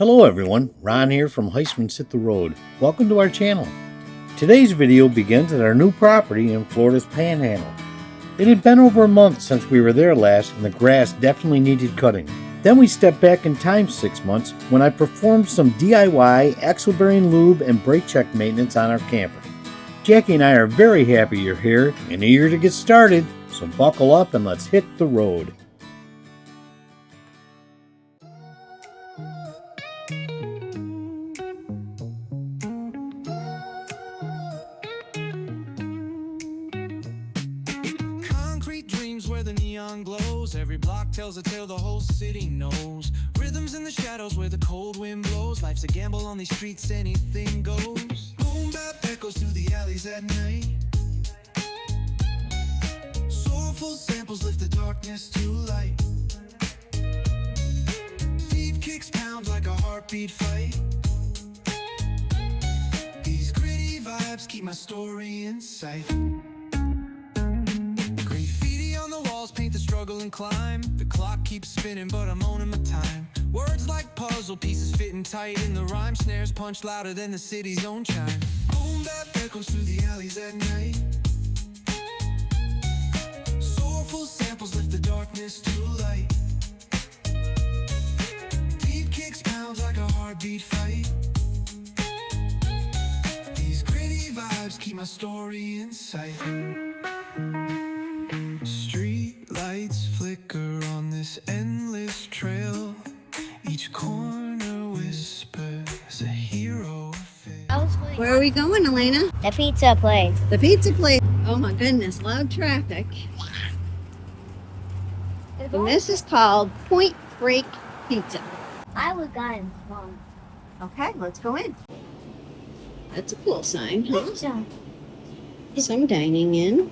Hello everyone, Ron here from HEISTMAN'S HIT THE ROAD. Welcome to our channel. Today's video begins at our new property in Florida's Panhandle. It had been over a month since we were there last and the grass definitely needed cutting. Then we stepped back in time 6 months when I performed some DIY axle bearing lube and brake check maintenance on our camper. Jackie and I are very happy you're here and eager to get started, so buckle up and let's hit the road. Where the neon glows, every block tells a tale the whole city knows. Rhythms in the shadows where the cold wind blows. Life's a gamble on these streets, anything goes. Boom bap echoes through the alleys at night. Soulful samples lift the darkness to light. Beat kicks pound like a heartbeat fight. These gritty vibes keep my story in sight. Paint the struggle and climb. The clock keeps spinning, but I'm owning my time. Words like puzzle pieces fitting tight in the rhyme. Snares punch louder than the city's own chime. Boom bap echoes through the alleys at night. Soulful samples lift the darkness to light. Beat kicks pound like a heartbeat fight. These gritty vibes keep my story in sight. Lights flicker on this endless trail. Each corner whispers a hero. Where are we going, Elena? The pizza place. The pizza place. Oh my goodness, loud traffic. And this is called Point Break Pizza. I was going wrong. Okay, let's go in. That's a cool sign, huh? Pizza. Some dining in.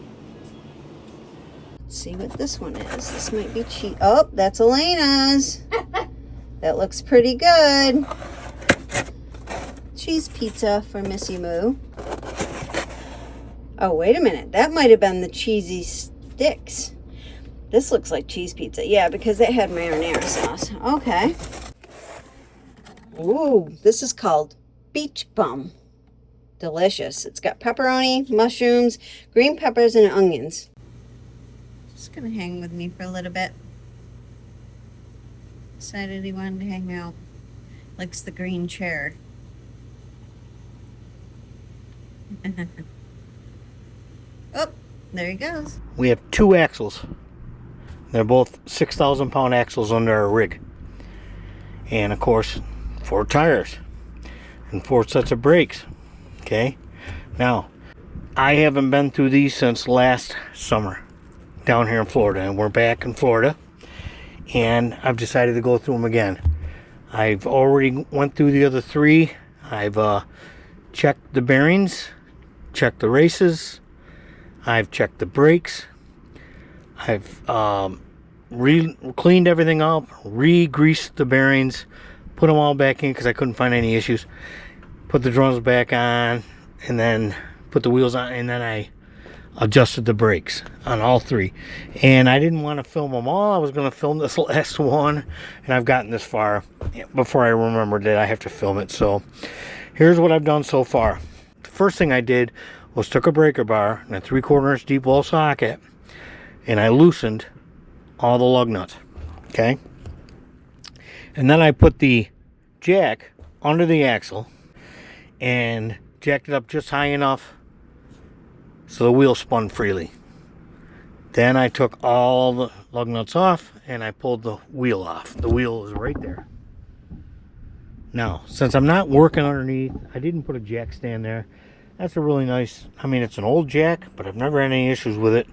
See what this one is. This might be cheap. Oh, that's Elena's. That looks pretty good. Cheese pizza for Missy Moo. Oh, wait a minute. That might have been the cheesy sticks. This looks like cheese pizza. Yeah, because it had marinara sauce. Okay. Ooh, this is called beach bum. Delicious. It's got pepperoni, mushrooms, green peppers, and onions. Just gonna hang with me for a little bit. Decided he wanted to hang out. Likes the green chair. Oh, there he goes. We have 2 axles. They're both 6,000 pound axles under our rig. And of course, 4 tires and 4 sets of brakes. Okay. Now, I haven't been through these since last summer down here in Florida, and we're back in Florida, and I've decided to go through them again. I've already went through the other 3. I've checked the bearings, checked the races, I've checked the brakes, I've cleaned everything up, re-greased the bearings, put them all back in because I couldn't find any issues, put the drums back on, and then put the wheels on, and then I adjusted the brakes on all 3. And I didn't want to film them all. I was going to film this last one, and I've gotten this far before I remembered that I have to film it. So here's what I've done so far. The first thing I did was took a breaker bar and a 3/4 inch deep wall socket, and I loosened all the lug nuts. Okay, and then I put the jack under the axle and jacked it up just high enough so the wheel spun freely. Then I took all the lug nuts off and I pulled the wheel off. The wheel is right there. Now, since I'm not working underneath, I didn't put a jack stand there. That's a really nice, I mean, it's an old jack, but I've never had any issues with it.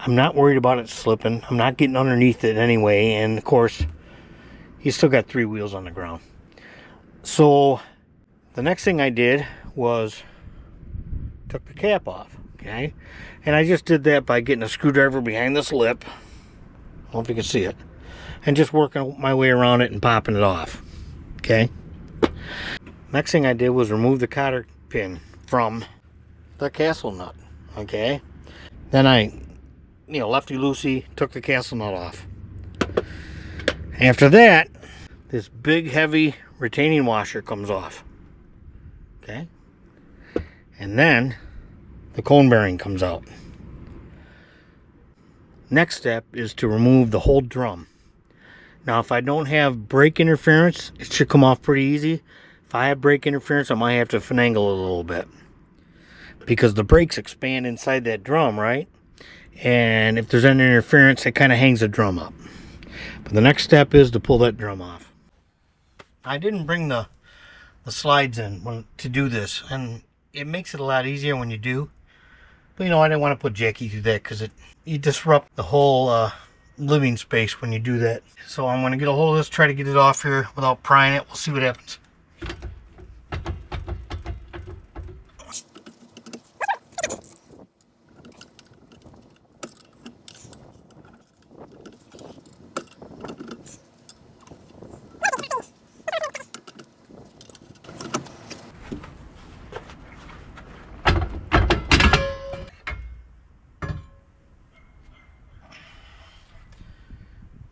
I'm not worried about it slipping. I'm not getting underneath it anyway. And of course, you still got 3 wheels on the ground. So the next thing I did was took the cap off. Okay, and I just did that by getting a screwdriver behind this lip. I don't know if you can see it, and just working my way around it and popping it off. Okay, next thing I did was remove the cotter pin from the castle nut. Okay, then I lefty loosey took the castle nut off. After that, this big heavy retaining washer comes off. Okay. And then the cone bearing comes out. Next step is to remove the whole drum. Now, if I don't have brake interference, it should come off pretty easy. If I have brake interference, I might have to finagle a little bit, because the brakes expand inside that drum, right? And if there's any interference, it kind of hangs the drum up. But the next step is to pull that drum off. I didn't bring the slides in to do this, and it makes it a lot easier when you do. But you know, I didn't want to put Jacki through that because you disrupt the whole living space when you do that. So I'm going to get a hold of this, try to get it off here without prying it. We'll see what happens.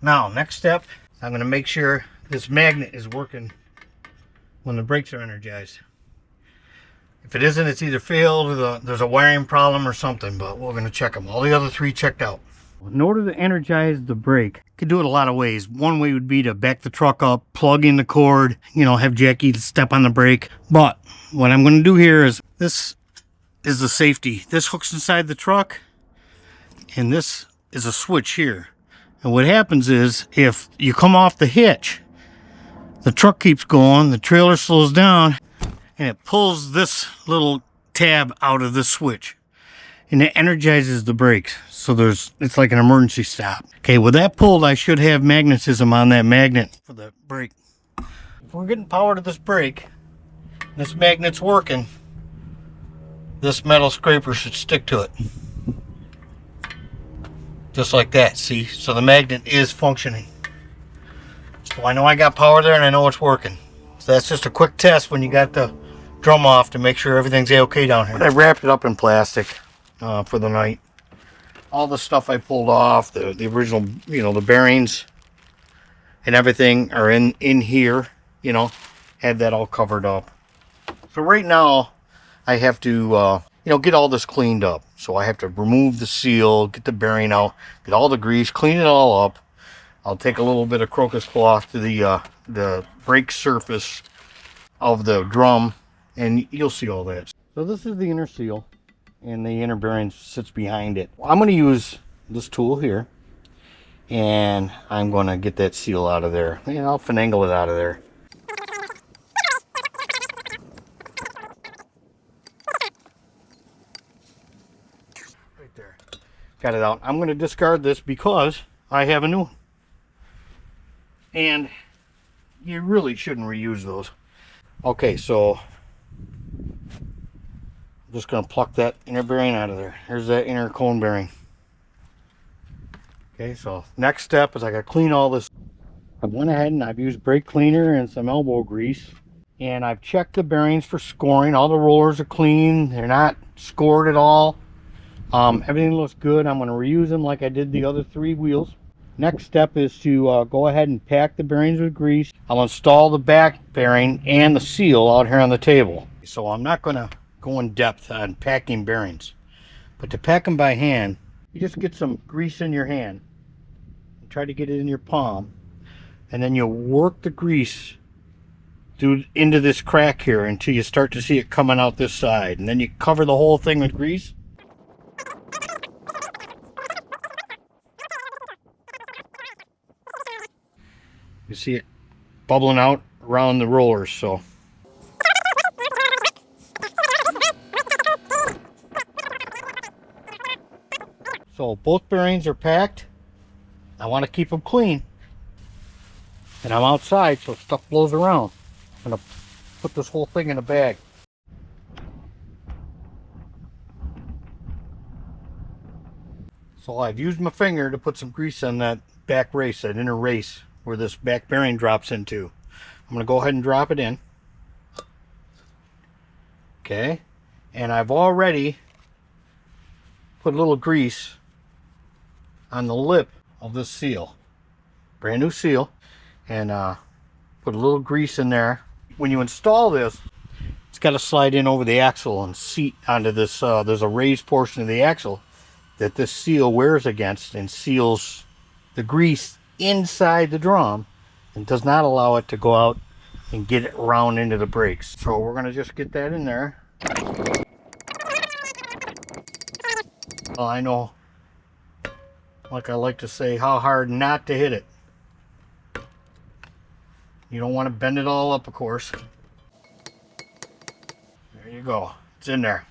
Now, next step, I'm going to make sure this magnet is working when the brakes are energized. If it isn't, it's either failed or there's a wiring problem or something, but we're going to check them. All the other three checked out. In order to energize the brake, you could do it a lot of ways. One way would be to back the truck up, plug in the cord, you know, have Jacki step on the brake. But what I'm going to do here is, this is the safety. This hooks inside the truck, and this is a switch here. And what happens is, if you come off the hitch, the truck keeps going, the trailer slows down, and it pulls this little tab out of this switch. And it energizes the brakes. So it's like an emergency stop. Okay, with that pulled, I should have magnetism on that magnet for the brake. If we're getting power to this brake, this magnet's working, this metal scraper should stick to it. Just like that, see? So the magnet is functioning. So I know I got power there and I know it's working. So that's just a quick test when you got the drum off to make sure everything's okay down here. I wrapped it up in plastic for the night. All the stuff I pulled off, the original, you know, the bearings and everything are in here, you know, had that all covered up. So right now I have to, you know, get all this cleaned up. So I have to remove the seal, get the bearing out, get all the grease, clean it all up. I'll take a little bit of crocus cloth to the brake surface of the drum, and you'll see all that. So this is the inner seal, and the inner bearing sits behind it. I'm going to use this tool here, and I'm going to get that seal out of there. And I'll finagle it out of there. Right there. Got it out. I'm going to discard this because I have a new one. And you really shouldn't reuse those. Okay, so I'm just going to pluck that inner bearing out of there. Here's that inner cone bearing. Okay, so next step is I got to clean all this. I went ahead and I've used brake cleaner and some elbow grease, and I've checked the bearings for scoring. All the rollers are clean. They're not scored at all. Everything looks good. I'm going to reuse them like I did the other 3 wheels. Next step is to go ahead and pack the bearings with grease. I'll install the back bearing and the seal out here on the table. So I'm not going to go in depth on packing bearings. But to pack them by hand, you just get some grease in your hand. Try to get it in your palm. And then you'll work the grease into this crack here until you start to see it coming out this side. And then you cover the whole thing with grease. You see it bubbling out around the rollers, so. So both bearings are packed. I want to keep them clean. And I'm outside, so stuff blows around. I'm going to put this whole thing in a bag. So I've used my finger to put some grease on that back race, that inner race, where this back bearing drops into. I'm going to go ahead and drop it in. Okay. And I've already put a little grease on the lip of this seal. Brand new seal. And Put a little grease in there. When you install this, it's got to slide in over the axle and seat onto this. There's a raised portion of the axle that this seal wears against and seals the grease inside the drum and does not allow it to go out and get it round into the brakes. So we're going to just get that in there. Well, I know, like I like to say, how hard not to hit it. You don't want to bend it all up, of course. There you go. It's in there.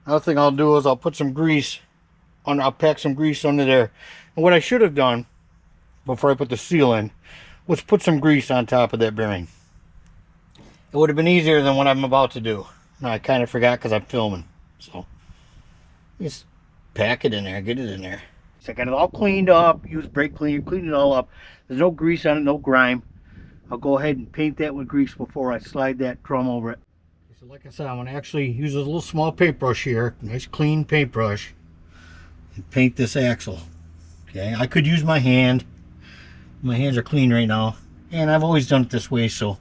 Another thing I'll do is I'll put some grease on. I'll pack some grease under there. And what I should have done before I put the seal in was put some grease on top of that bearing. It would have been easier than what I'm about to do. Now I kind of forgot because I'm filming. So just pack it in there, get it in there. So I got it all cleaned up. Use brake cleaner, clean it all up. There's no grease on it, no grime. I'll go ahead and paint that with grease before I slide that drum over it. So like I said, I'm going to actually use a little small paintbrush here, nice clean paintbrush, and paint this axle. Okay, I could use my hand. My hands are clean right now, and I've always done it this way. So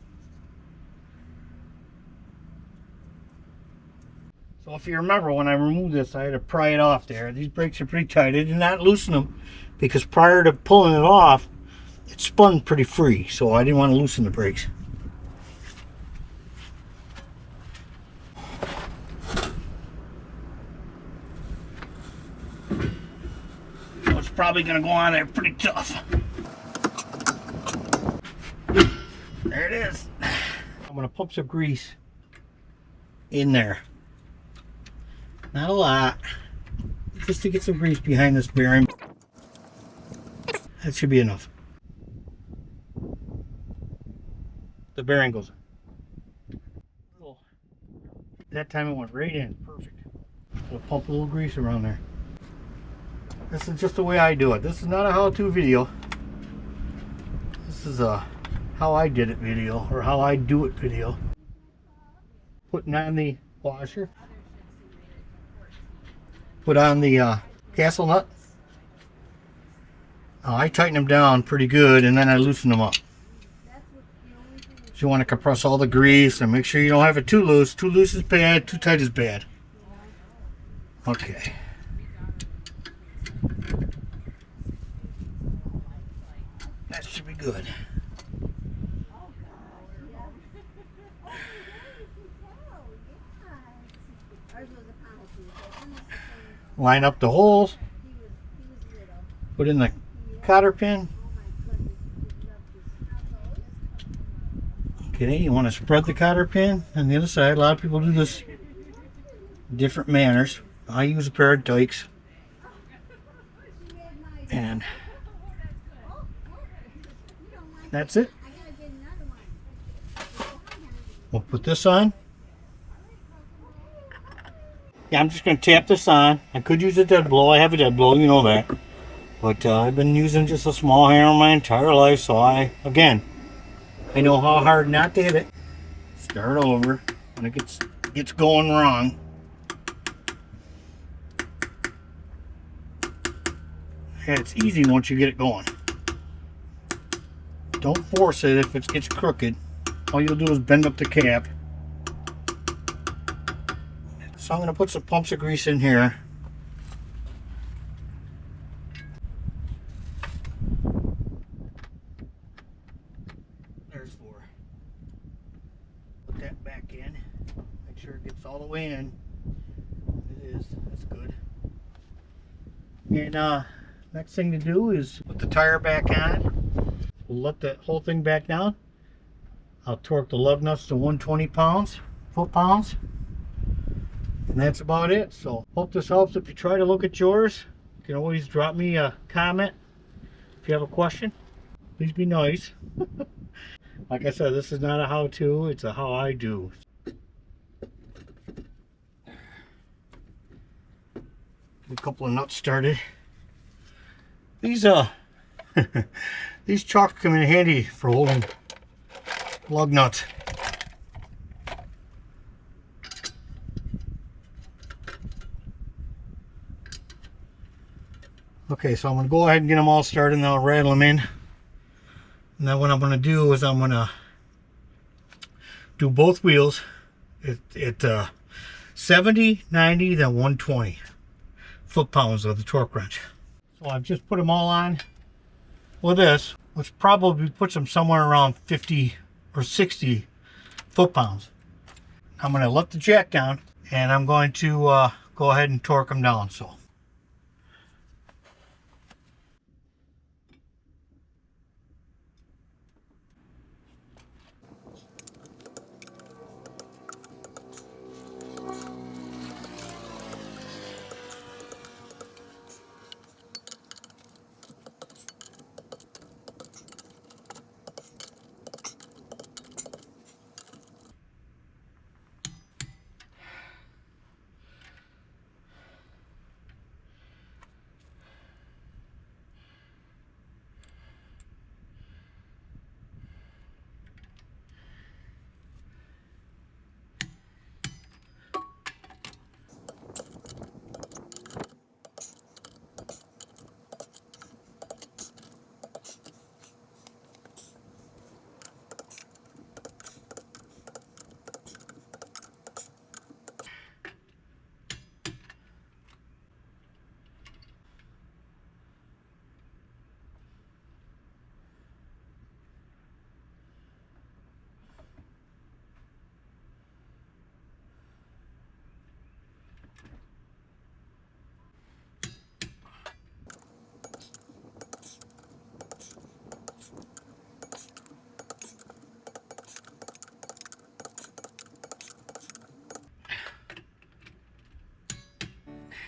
if you remember, when I removed this, I had to pry it off there. These brakes are pretty tight. I did not loosen them because prior to pulling it off, it spun pretty free, so I didn't want to loosen the brakes. So it's probably going to go on there pretty tough. There it is. I'm going to pump some grease in there. Not a lot, just to get some grease behind this bearing. That should be enough. The bearing goes in. Oh, that time it went right in. Perfect. So pump a little grease around there. This is just the way I do it. This is not a how-to video. This is a how I did it video, or how I do it video. Putting on the washer. Put on the castle nut. I tighten them down pretty good, and then I loosen them up. So you want to compress all the grease and make sure you don't have it too loose. Too loose is bad, too tight is bad. Okay. That should be good. Line up the holes. Put in the cotter pin. Okay, you want to spread the cotter pin on the other side. A lot of people do this in different manners. I use a pair of dikes. And that's it. We'll put this on. Yeah, I'm just going to tap this on. I could use a dead blow. I have a dead blow, you know that. But I've been using just a small hammer my entire life, so I know how hard not to hit it. Start over when it gets going wrong. And it's easy once you get it going. Don't force it if it gets crooked. All you'll do is bend up the cap. So I'm going to put some pumps of grease in here. There's 4. Put that back in. Make sure it gets all the way in. It is. That's good. And next thing to do is put the tire back on. We'll let that whole thing back down. I'll torque the lug nuts to 120 foot-pounds. And that's about it. So hope this helps. If you try to look at yours, you can always drop me a comment if you have a question. Please be nice. Like I said, this is not a how-to, it's a how I do. Get a couple of nuts started. These these chocks come in handy for holding lug nuts. Okay, so I'm going to go ahead and get them all started and I'll rattle them in. And then what I'm going to do is I'm going to do both wheels at 70, 90, then 120 foot-pounds of the torque wrench. So I've just put them all on with this, which probably puts them somewhere around 50 or 60 foot-pounds. I'm going to let the jack down, and I'm going to go ahead and torque them down. So.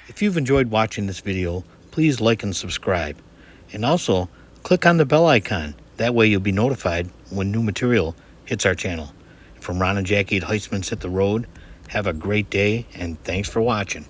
If you've enjoyed watching this video, please like and subscribe. And also, click on the bell icon. That way you'll be notified when new material hits our channel. From Rohn and Jacki at HEISTMAN'S Hit the Road, have a great day, and thanks for watching.